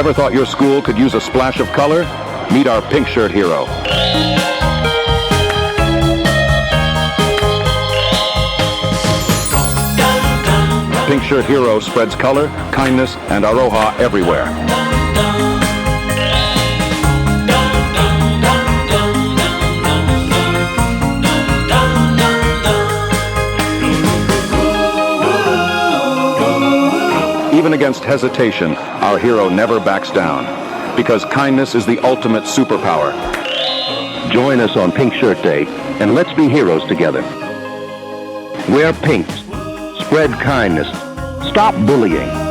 Ever thought your school could use a splash of color? Meet our pink shirt hero. Pink shirt hero spreads color, kindness, and aroha everywhere. Even against hesitation, our hero never backs down, because kindness is the ultimate superpower. Join us on Pink Shirt Day, and let's be heroes together. Wear pink. Spread kindness. Stop bullying.